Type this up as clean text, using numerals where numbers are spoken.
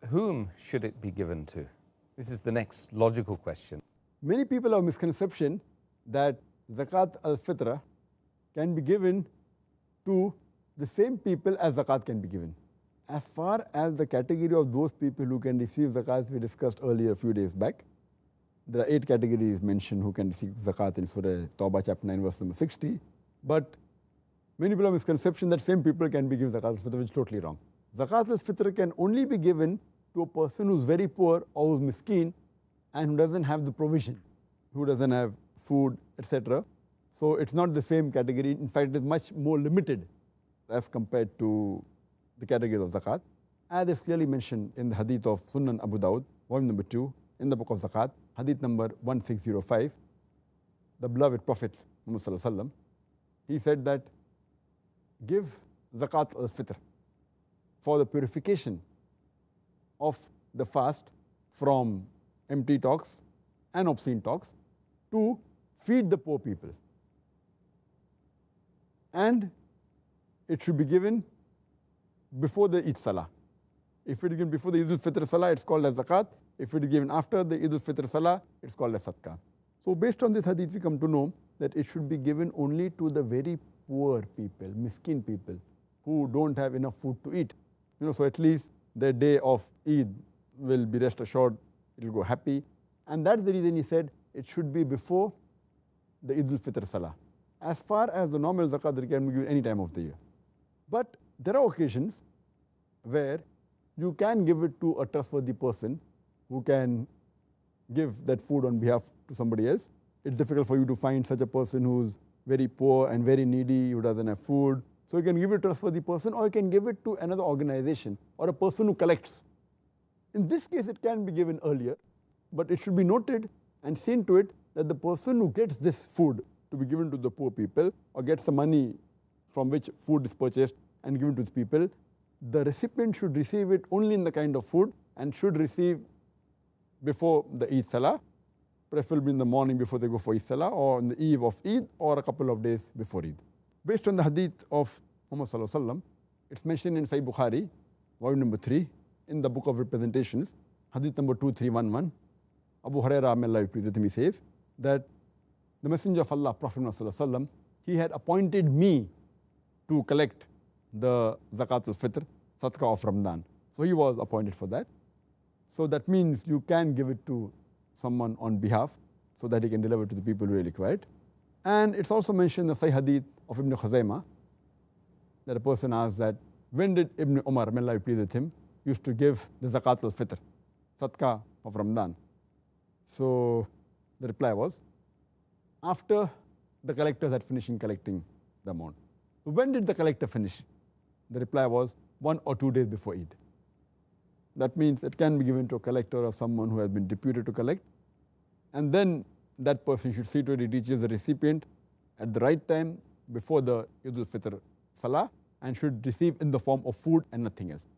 whom should it be given to? This is the next logical question. Many people have a misconception that Zakat-ul Fitrar can be given to the same people as Zakat can be given. As far as the category of those people who can receive Zakat, we discussed earlier a few days back. There are 8 categories mentioned who can receive Zakat in Surah Tawbah chapter 9 verse number 60. But many people have a misconception that same people can be given Zakat-ul Fitr, which is totally wrong. Zakat-ul Fitr can only be given to a person who's very poor or who's miskeen and who doesn't have the provision, who doesn't have food, etc. So it's not the same category. In fact, it is much more limited as compared to the categories of Zakat. As is clearly mentioned in the hadith of Sunan Abu Dawud, volume number 2, in the book of Zakat, hadith number 1605, the beloved Prophet Muhammad Sallallahu Alaihi Wasallam, he said that give Zakat al-Fitr for the purification of the fast from empty talks and obscene talks to feed the poor people. And it should be given before the Eid Salah. If it is given before the Eid al-Fitr Salah, it's called as Zakat. If it is given after the Eid al-Fitr Salah, it's called as Sadaqah. So based on this hadith, we come to know that it should be given only to the very poor people, miskin people, who don't have enough food to eat. So at least their day of Eid will be rest assured, it will go happy. And that's the reason he said it should be before the Eid al-Fitr Salah. As far as the normal zakat, it can be given any time of the year. But there are occasions where you can give it to a trustworthy person who can give that food on behalf to somebody else. It's difficult for you to find such a person who's very poor and very needy, who doesn't have food. So you can give it to a trustworthy person, or you can give it to another organization or a person who collects. In this case, it can be given earlier, but it should be noted and seen to it that the person who gets this food to be given to the poor people, or gets the money from which food is purchased and given to the people, the recipient should receive it only in the kind of food and should receive before the Eid Salah, preferably in the morning before they go for Eid Salah, or on the eve of Eid, or a couple of days before Eid. Based on the hadith of Muhammad Sallallahu Alaihi Wasallam, it's mentioned in Sahih Bukhari, volume number 3, in the book of representations, hadith number 2311. Abu Hurairah, may Allah be pleased with him, he says that the Messenger of Allah, Prophet Muhammad Sallallahu Alaihi Wasallam, he had appointed me to collect the Zakat-ul Fitr, Sadaqah of Ramadan. So he was appointed for that. So that means you can give it to someone on behalf so that he can deliver to the people who really require it. And it's also mentioned in the Sahih Hadith of Ibn Khuzaymah that a person asked that when did Ibn Umar, may Allah be pleased with him, used to give the Zakat al-Fitr, Sadaqah of Ramadan? So the reply was, after the collectors had finished collecting the amount. So when did the collector finish? The reply was 1 or 2 days before Eid. That means it can be given to a collector or someone who has been deputed to collect. And then that person should see to it he reaches the recipient at the right time before the Eid al-Fitr Salah and should receive in the form of food and nothing else.